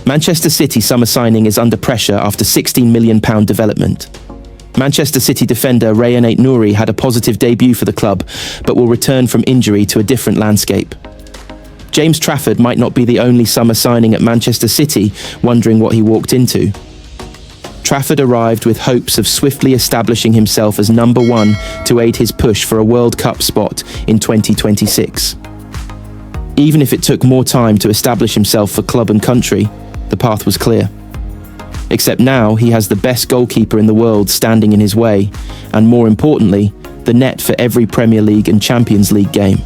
Manchester City summer signing is under pressure after £16 million development. Manchester City defender Rayan Aït-Nouri had a positive debut for the club, but will return from injury to a different landscape. James Trafford might not be the only summer signing at Manchester City wondering what he walked into. Trafford arrived with hopes of swiftly establishing himself as number one to aid his push for a World Cup spot in 2026. Even if it took more time to establish himself for club and country, the path was clear. Except now he has the best goalkeeper in the world standing in his way, and more importantly, the net for every Premier League and Champions League game.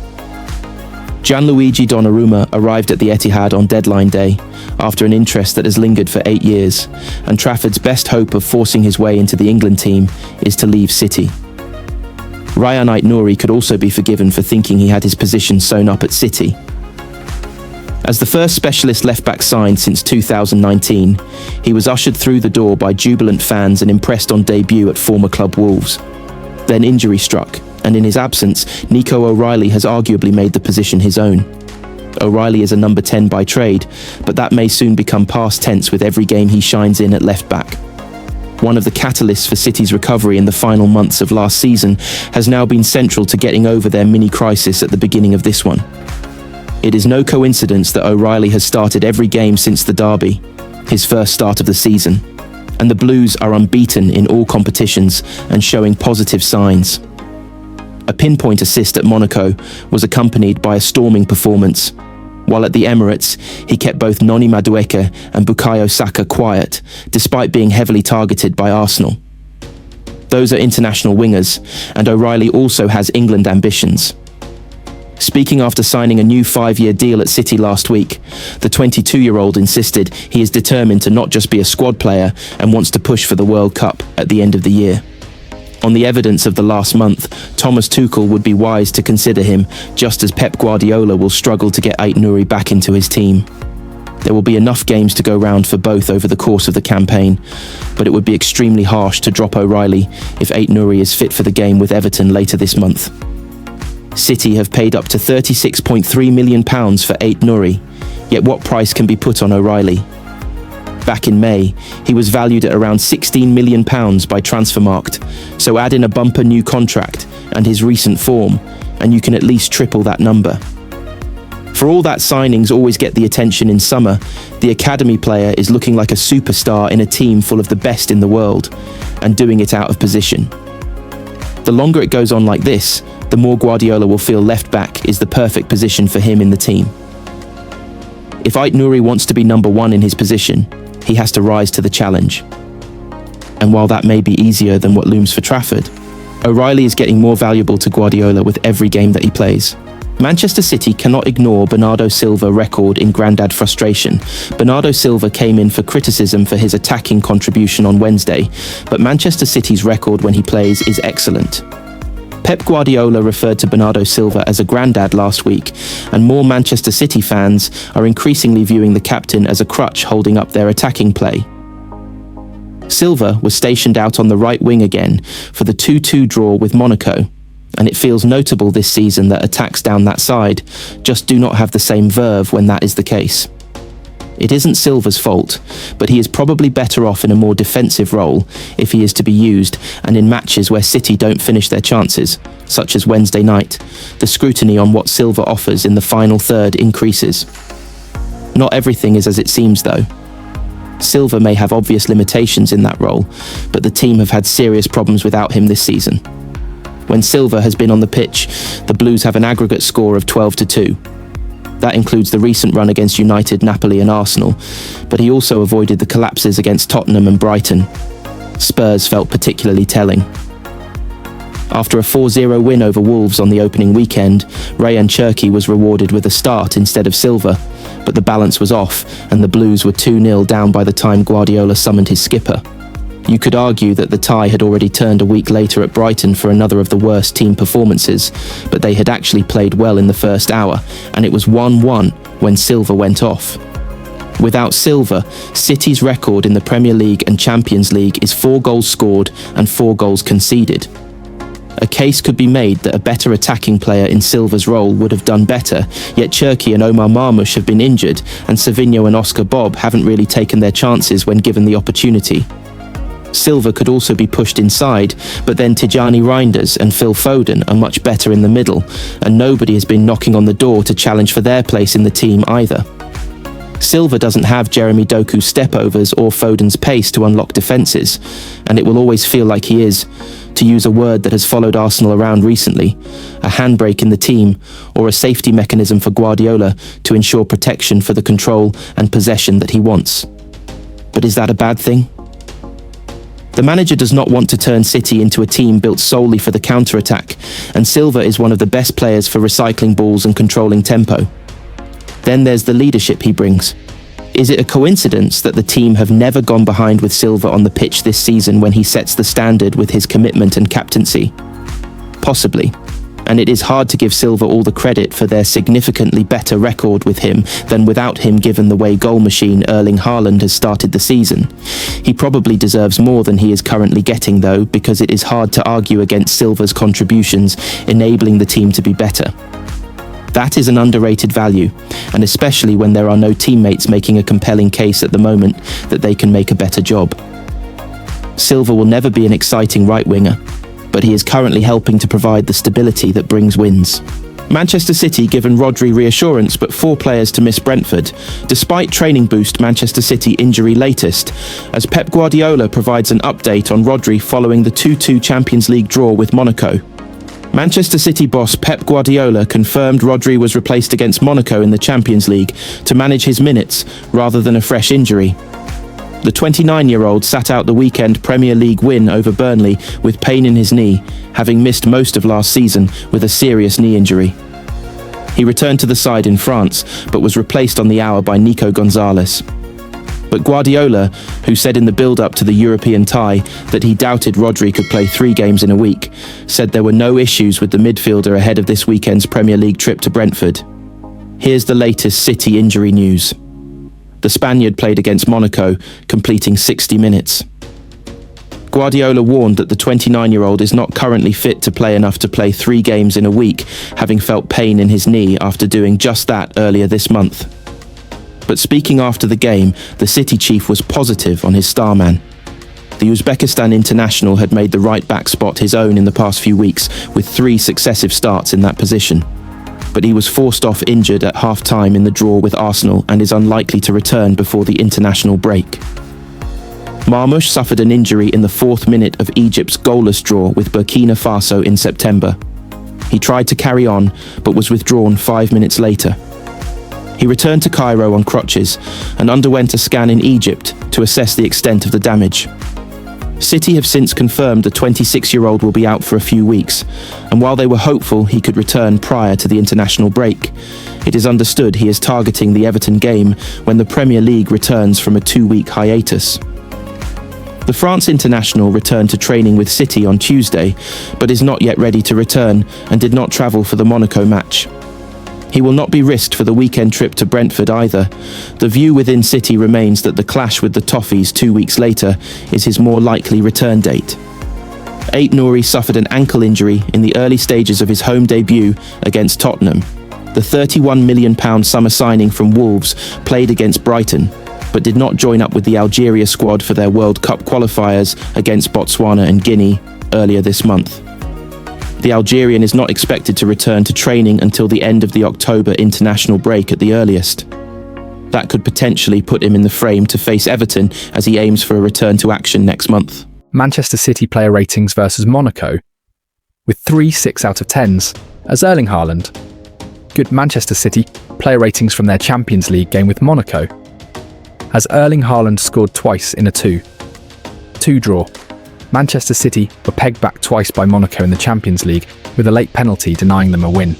Gianluigi Donnarumma arrived at the Etihad on deadline day, after an interest that has lingered for 8 years, and Trafford's best hope of forcing his way into the England team is to leave City. Rayan Aït-Nouri could also be forgiven for thinking he had his position sewn up at City. As the first specialist left-back signed since 2019, he was ushered through the door by jubilant fans and impressed on debut at former club Wolves. Then injury struck, and in his absence, Nico O'Reilly has arguably made the position his own. O'Reilly is a number 10 by trade, but that may soon become past tense with every game he shines in at left-back. One of the catalysts for City's recovery in the final months of last season has now been central to getting over their mini-crisis at the beginning of this one. It is no coincidence that O'Reilly has started every game since the derby, his first start of the season, and the Blues are unbeaten in all competitions and showing positive signs. A pinpoint assist at Monaco was accompanied by a storming performance, while at the Emirates, he kept both Noni Madueke and Bukayo Saka quiet, despite being heavily targeted by Arsenal. Those are international wingers, and O'Reilly also has England ambitions. Speaking after signing a new 5-year deal at City last week, the 22-year-old insisted he is determined to not just be a squad player and wants to push for the World Cup at the end of the year. On the evidence of the last month, Thomas Tuchel would be wise to consider him, just as Pep Guardiola will struggle to get Aït-Nouri back into his team. There will be enough games to go round for both over the course of the campaign, but it would be extremely harsh to drop O'Reilly if Aït-Nouri is fit for the game with Everton later this month. City have paid up to £36.3 million for Aït-Nouri, yet what price can be put on O'Reilly? Back in May, he was valued at around £16 million by Transfermarkt, so add in a bumper new contract and his recent form, and you can at least triple that number. For all that signings always get the attention in summer, the academy player is looking like a superstar in a team full of the best in the world, and doing it out of position. The longer it goes on like this, the more Guardiola will feel left back is the perfect position for him in the team. If Aït-Nouri wants to be number one in his position, he has to rise to the challenge. And while that may be easier than what looms for Trafford, O'Reilly is getting more valuable to Guardiola with every game that he plays. Manchester City cannot ignore Bernardo Silva's record in grandad frustration. Bernardo Silva came in for criticism for his attacking contribution on Wednesday, but Manchester City's record when he plays is excellent. Pep Guardiola referred to Bernardo Silva as a grandad last week, and more Manchester City fans are increasingly viewing the captain as a crutch holding up their attacking play. Silva was stationed out on the right wing again for the 2-2 draw with Monaco, and it feels notable this season that attacks down that side just do not have the same verve when that is the case. It isn't Silva's fault, but he is probably better off in a more defensive role if he is to be used, and in matches where City don't finish their chances, such as Wednesday night, the scrutiny on what Silva offers in the final third increases. Not everything is as it seems though. Silva may have obvious limitations in that role, but the team have had serious problems without him this season. When Silva has been on the pitch, the Blues have an aggregate score of 12-2. That includes the recent run against United, Napoli and Arsenal, but he also avoided the collapses against Tottenham and Brighton. Spurs felt particularly telling. After a 4-0 win over Wolves on the opening weekend, Rayan Cherki was rewarded with a start instead of Silva, but the balance was off and the Blues were 2-0 down by the time Guardiola summoned his skipper. You could argue that the tie had already turned a week later at Brighton for another of the worst team performances, but they had actually played well in the first hour, and it was 1-1 when Silva went off. Without Silva, City's record in the Premier League and Champions League is 4 goals scored and 4 goals conceded. A case could be made that a better attacking player in Silva's role would have done better, yet Cherki and Omar Marmoush have been injured, and Savinho and Oscar Bob haven't really taken their chances when given the opportunity. Silva could also be pushed inside, but then Tijani Reinders and Phil Foden are much better in the middle, and nobody has been knocking on the door to challenge for their place in the team either. Silva doesn't have Jeremy Doku's step-overs or Foden's pace to unlock defences, and it will always feel like he is, to use a word that has followed Arsenal around recently, a handbrake in the team or a safety mechanism for Guardiola to ensure protection for the control and possession that he wants. But is that a bad thing? The manager does not want to turn City into a team built solely for the counter-attack, and Silva is one of the best players for recycling balls and controlling tempo. Then there's the leadership he brings. Is it a coincidence that the team have never gone behind with Silva on the pitch this season when he sets the standard with his commitment and captaincy? Possibly. And it is hard to give Silva all the credit for their significantly better record with him than without him, given the way goal machine Erling Haaland has started the season. He probably deserves more than he is currently getting though, because it is hard to argue against Silva's contributions, enabling the team to be better. That is an underrated value, and especially when there are no teammates making a compelling case at the moment that they can make a better job. Silva will never be an exciting right-winger, but he is currently helping to provide the stability that brings wins. Manchester City given Rodri reassurance but 4 players to miss Brentford, despite training boost Manchester City injury latest, as Pep Guardiola provides an update on Rodri following the 2-2 Champions League draw with Monaco. Manchester City boss Pep Guardiola confirmed Rodri was replaced against Monaco in the Champions League to manage his minutes rather than a fresh injury. The 29-year-old sat out the weekend Premier League win over Burnley with pain in his knee, having missed most of last season with a serious knee injury. He returned to the side in France, but was replaced on the hour by Nico Gonzalez. But Guardiola, who said in the build-up to the European tie that he doubted Rodri could play 3 games in a week, said there were no issues with the midfielder ahead of this weekend's Premier League trip to Brentford. Here's the latest City injury news. The Spaniard played against Monaco, completing 60 minutes. Guardiola warned that the 29-year-old is not currently fit to play enough to play 3 games in a week, having felt pain in his knee after doing just that earlier this month. But speaking after the game, the City chief was positive on his star man. The Uzbekistan international had made the right-back spot his own in the past few weeks, with 3 successive starts in that position. But he was forced off injured at half-time in the draw with Arsenal and is unlikely to return before the international break. Marmoush suffered an injury in the 4th minute of Egypt's goalless draw with Burkina Faso in September. He tried to carry on, but was withdrawn 5 minutes later. He returned to Cairo on crutches and underwent a scan in Egypt to assess the extent of the damage. City have since confirmed the 26-year-old will be out for a few weeks, and while they were hopeful he could return prior to the international break, it is understood he is targeting the Everton game when the Premier League returns from a 2-week hiatus. The France international returned to training with City on Tuesday, but is not yet ready to return and did not travel for the Monaco match. He will not be risked for the weekend trip to Brentford either. The view within City remains that the clash with the Toffees 2 weeks later is his more likely return date. Aït-Nouri suffered an ankle injury in the early stages of his home debut against Tottenham. The £31 million summer signing from Wolves played against Brighton, but did not join up with the Algeria squad for their World Cup qualifiers against Botswana and Guinea earlier this month. The Algerian is not expected to return to training until the end of the October international break at the earliest. That could potentially put him in the frame to face Everton as he aims for a return to action next month. Manchester City player ratings versus Monaco, with 3 6 out of 10s, as Erling Haaland. Good Manchester City player ratings from their Champions League game with Monaco, as Erling Haaland scored twice in a 2-2 draw. Manchester City were pegged back twice by Monaco in the Champions League, with a late penalty denying them a win.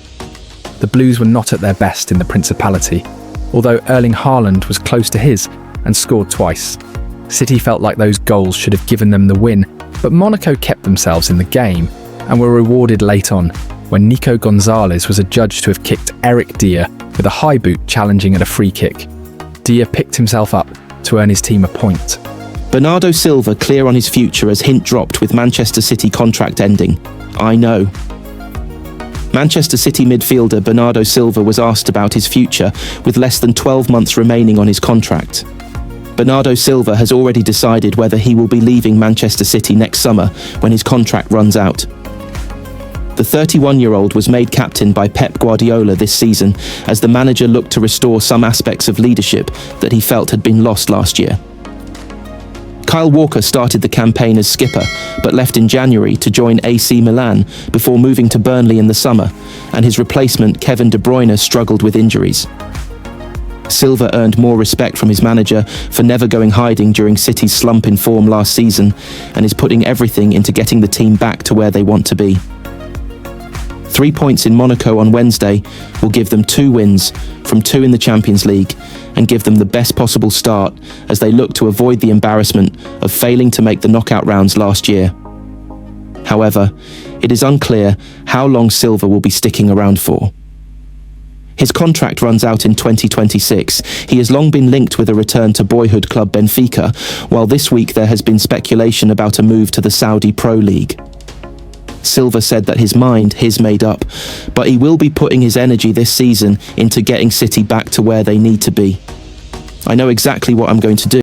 The Blues were not at their best in the Principality, although Erling Haaland was close to his and scored twice. City felt like those goals should have given them the win, but Monaco kept themselves in the game and were rewarded late on when Nico Gonzalez was adjudged to have kicked Eric Dier with a high boot challenging at a free kick. Dier picked himself up to earn his team a point. Bernardo Silva clear on his future as hint dropped with Manchester City contract ending. I know. Manchester City midfielder Bernardo Silva was asked about his future with less than 12 months remaining on his contract. Bernardo Silva has already decided whether he will be leaving Manchester City next summer when his contract runs out. The 31-year-old was made captain by Pep Guardiola this season as the manager looked to restore some aspects of leadership that he felt had been lost last year. Kyle Walker started the campaign as skipper, but left in January to join AC Milan before moving to Burnley in the summer, and his replacement Kevin De Bruyne struggled with injuries. Silva earned more respect from his manager for never going hiding during City's slump in form last season, and is putting everything into getting the team back to where they want to be. 3 points in Monaco on Wednesday will give them 2 wins from 2 in the Champions League and give them the best possible start as they look to avoid the embarrassment of failing to make the knockout rounds last year. However, it is unclear how long Silva will be sticking around for. His contract runs out in 2026. He has long been linked with a return to boyhood club Benfica, while this week there has been speculation about a move to the Saudi Pro League. Silva said that his mind is made up, but he will be putting his energy this season into getting City back to where they need to be. I know exactly what I'm going to do.